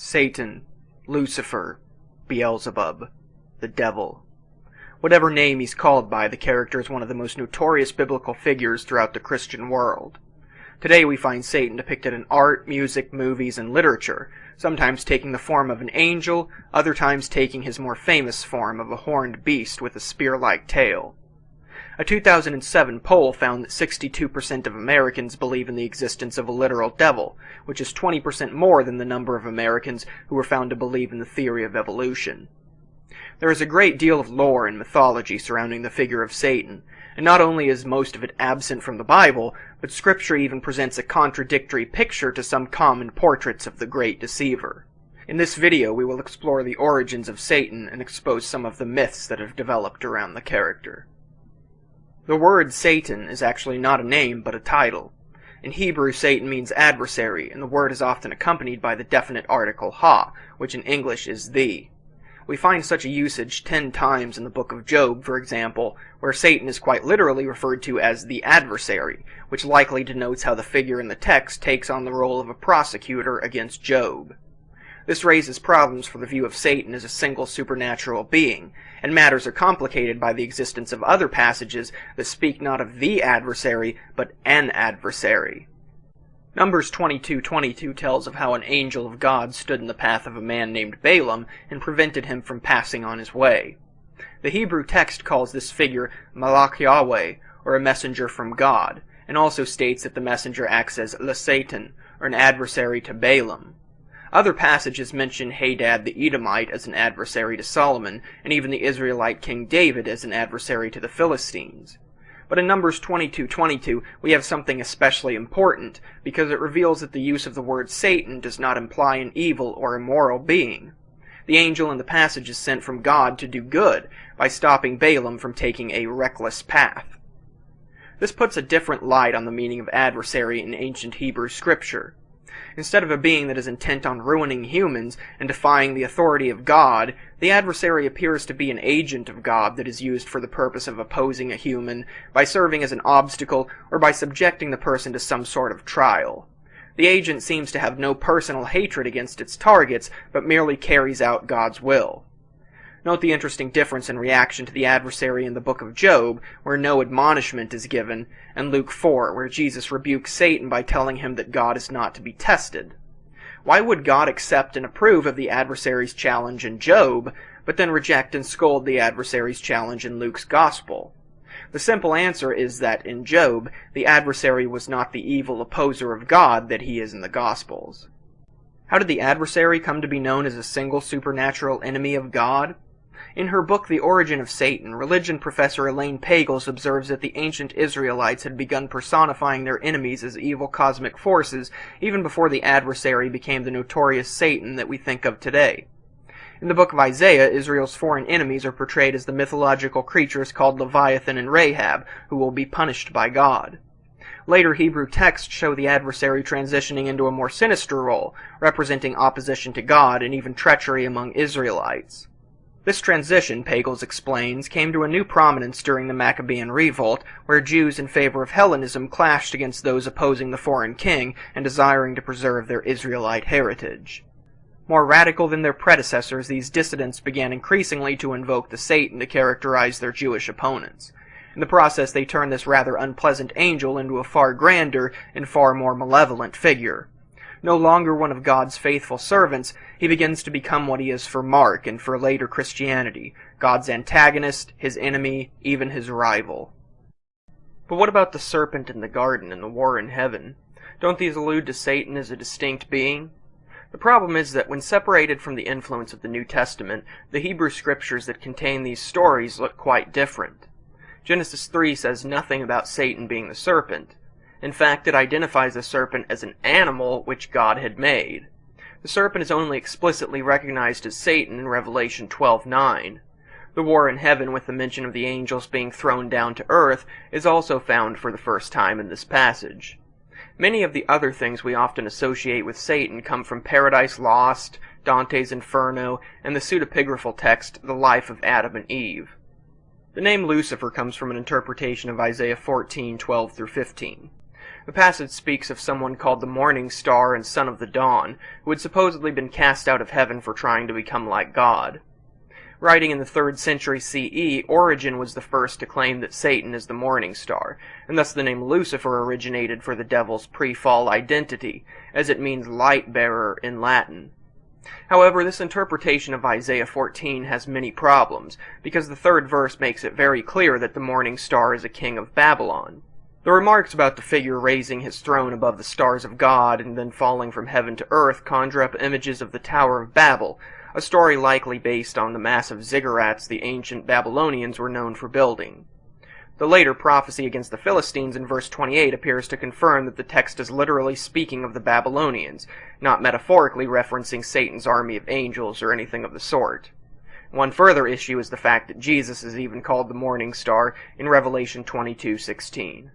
Satan, Lucifer, Beelzebub, the devil. Whatever name he's called by, the character is one of the most notorious biblical figures throughout the Christian world. Today we find Satan depicted in art, music, movies, and literature, sometimes taking the form of an angel, other times taking his more famous form of a horned beast with a spear-like tail. A 2007 poll found that 62% of Americans believe in the existence of a literal devil, which is 20% more than the number of Americans who were found to believe in the theory of evolution. There is a great deal of lore and mythology surrounding the figure of Satan, and not only is most of it absent from the Bible, but Scripture even presents a contradictory picture to some common portraits of the great deceiver. In this video we will explore the origins of Satan and expose some of the myths that have developed around the character. The word Satan is actually not a name, but a title. In Hebrew, Satan means adversary, and the word is often accompanied by the definite article ha, which in English is the. We find such a usage 10 times in the book of Job, for example, where Satan is quite literally referred to as the adversary, which likely denotes how the figure in the text takes on the role of a prosecutor against Job. This raises problems for the view of Satan as a single supernatural being, and matters are complicated by the existence of other passages that speak not of the adversary, but an adversary. Numbers 22:22 tells of how an angel of God stood in the path of a man named Balaam and prevented him from passing on his way. The Hebrew text calls this figure Malach Yahweh, or a messenger from God, and also states that the messenger acts as Satan, or an adversary to Balaam. Other passages mention Hadad the Edomite as an adversary to Solomon, and even the Israelite King David as an adversary to the Philistines. But in Numbers 22:22 we have something especially important, because it reveals that the use of the word Satan does not imply an evil or immoral being. The angel in the passage is sent from God to do good, by stopping Balaam from taking a reckless path. This puts a different light on the meaning of adversary in ancient Hebrew scripture. Instead of a being that is intent on ruining humans and defying the authority of God, the adversary appears to be an agent of God that is used for the purpose of opposing a human, by serving as an obstacle, or by subjecting the person to some sort of trial. The agent seems to have no personal hatred against its targets, but merely carries out God's will. Note the interesting difference in reaction to the adversary in the book of Job, where no admonishment is given, and Luke 4, where Jesus rebukes Satan by telling him that God is not to be tested. Why would God accept and approve of the adversary's challenge in Job, but then reject and scold the adversary's challenge in Luke's Gospel? The simple answer is that in Job, the adversary was not the evil opposer of God that he is in the Gospels. How did the adversary come to be known as a single supernatural enemy of God? In her book The Origin of Satan, religion professor Elaine Pagels observes that the ancient Israelites had begun personifying their enemies as evil cosmic forces even before the adversary became the notorious Satan that we think of today. In the book of Isaiah, Israel's foreign enemies are portrayed as the mythological creatures called Leviathan and Rahab, who will be punished by God. Later Hebrew texts show the adversary transitioning into a more sinister role, representing opposition to God and even treachery among Israelites. This transition, Pagels explains, came to a new prominence during the Maccabean Revolt, where Jews in favor of Hellenism clashed against those opposing the foreign king and desiring to preserve their Israelite heritage. More radical than their predecessors, these dissidents began increasingly to invoke the Satan to characterize their Jewish opponents. In the process, they turned this rather unpleasant angel into a far grander and far more malevolent figure. No longer one of God's faithful servants, he begins to become what he is for Mark and for later Christianity, God's antagonist, his enemy, even his rival. But what about the serpent in the garden and the war in heaven? Don't these allude to Satan as a distinct being? The problem is that when separated from the influence of the New Testament, the Hebrew scriptures that contain these stories look quite different. Genesis 3 says nothing about Satan being the serpent. In fact, it identifies the serpent as an animal which God had made. The serpent is only explicitly recognized as Satan in Revelation 12:9. The war in heaven, with the mention of the angels being thrown down to earth, is also found for the first time in this passage. Many of the other things we often associate with Satan come from Paradise Lost, Dante's Inferno, and the pseudepigraphal text, The Life of Adam and Eve. The name Lucifer comes from an interpretation of Isaiah 14:12-15. The passage speaks of someone called the Morning Star and Son of the Dawn, who had supposedly been cast out of heaven for trying to become like God. Writing in the 3rd century CE, Origen was the first to claim that Satan is the morning star, and thus the name Lucifer originated for the devil's pre-fall identity, as it means light-bearer in Latin. However, this interpretation of Isaiah 14 has many problems, because the 3rd verse makes it very clear that the morning star is a king of Babylon. The remarks about the figure raising his throne above the stars of God and then falling from heaven to earth conjure up images of the Tower of Babel, a story likely based on the massive ziggurats the ancient Babylonians were known for building. The later prophecy against the Philistines in verse 28 appears to confirm that the text is literally speaking of the Babylonians, not metaphorically referencing Satan's army of angels or anything of the sort. One further issue is the fact that Jesus is even called the morning star in Revelation 22:16.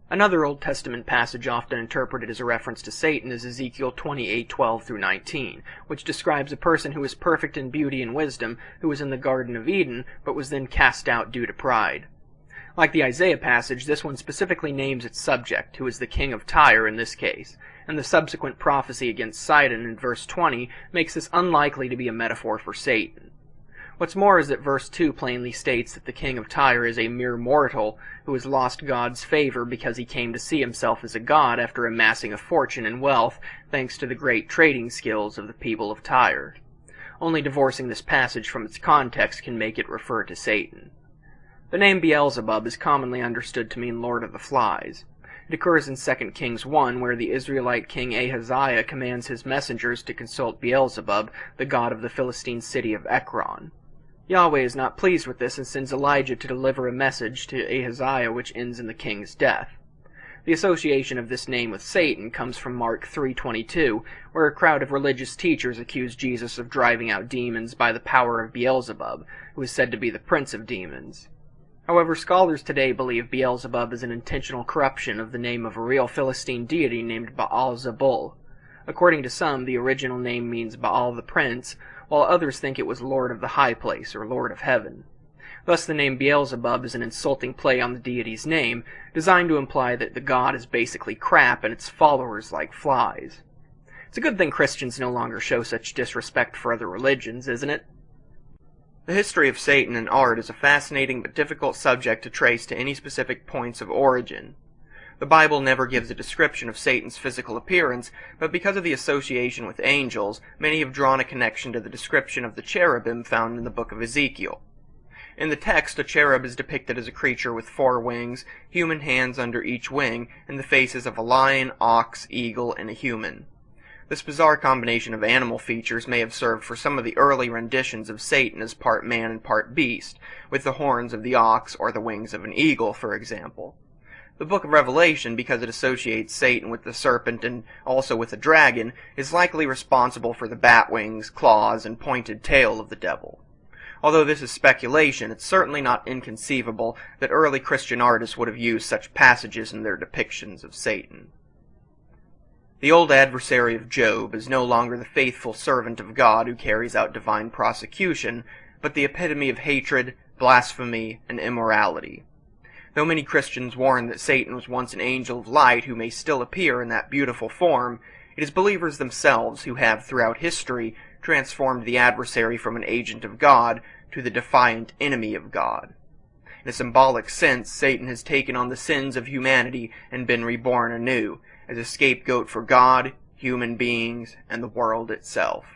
Another Old Testament passage often interpreted as a reference to Satan is Ezekiel 28:12-19, which describes a person who is perfect in beauty and wisdom, who was in the Garden of Eden, but was then cast out due to pride. Like the Isaiah passage, this one specifically names its subject, who is the king of Tyre in this case, and the subsequent prophecy against Sidon in verse 20 makes this unlikely to be a metaphor for Satan. What's more is that verse 2 plainly states that the king of Tyre is a mere mortal who has lost God's favor because he came to see himself as a god after amassing a fortune and wealth thanks to the great trading skills of the people of Tyre. Only divorcing this passage from its context can make it refer to Satan. The name Beelzebub is commonly understood to mean Lord of the Flies. It occurs in 2 Kings 1, where the Israelite king Ahaziah commands his messengers to consult Beelzebub, the god of the Philistine city of Ekron. Yahweh is not pleased with this and sends Elijah to deliver a message to Ahaziah which ends in the king's death. The association of this name with Satan comes from Mark 3:22, where a crowd of religious teachers accuse Jesus of driving out demons by the power of Beelzebub, who is said to be the prince of demons. However, scholars today believe Beelzebub is an intentional corruption of the name of a real Philistine deity named Baal-zebul. According to some, the original name means Baal the Prince, while others think it was Lord of the High Place or Lord of Heaven. Thus the name Beelzebub is an insulting play on the deity's name, designed to imply that the god is basically crap and its followers like flies. It's a good thing Christians no longer show such disrespect for other religions, isn't it? The history of Satan in art is a fascinating but difficult subject to trace to any specific points of origin. The Bible never gives a description of Satan's physical appearance, but because of the association with angels, many have drawn a connection to the description of the cherubim found in the book of Ezekiel. In the text, a cherub is depicted as a creature with 4 wings, human hands under each wing, and the faces of a lion, ox, eagle, and a human. This bizarre combination of animal features may have served for some of the early renditions of Satan as part man and part beast, with the horns of the ox or the wings of an eagle, for example. The book of Revelation, because it associates Satan with the serpent and also with the dragon, is likely responsible for the bat wings, claws, and pointed tail of the devil. Although this is speculation, it's certainly not inconceivable that early Christian artists would have used such passages in their depictions of Satan. The old adversary of Job is no longer the faithful servant of God who carries out divine prosecution, but the epitome of hatred, blasphemy, and immorality. Though many Christians warn that Satan was once an angel of light who may still appear in that beautiful form, it is believers themselves who have, throughout history, transformed the adversary from an agent of God to the defiant enemy of God. In a symbolic sense, Satan has taken on the sins of humanity and been reborn anew, as a scapegoat for God, human beings, and the world itself.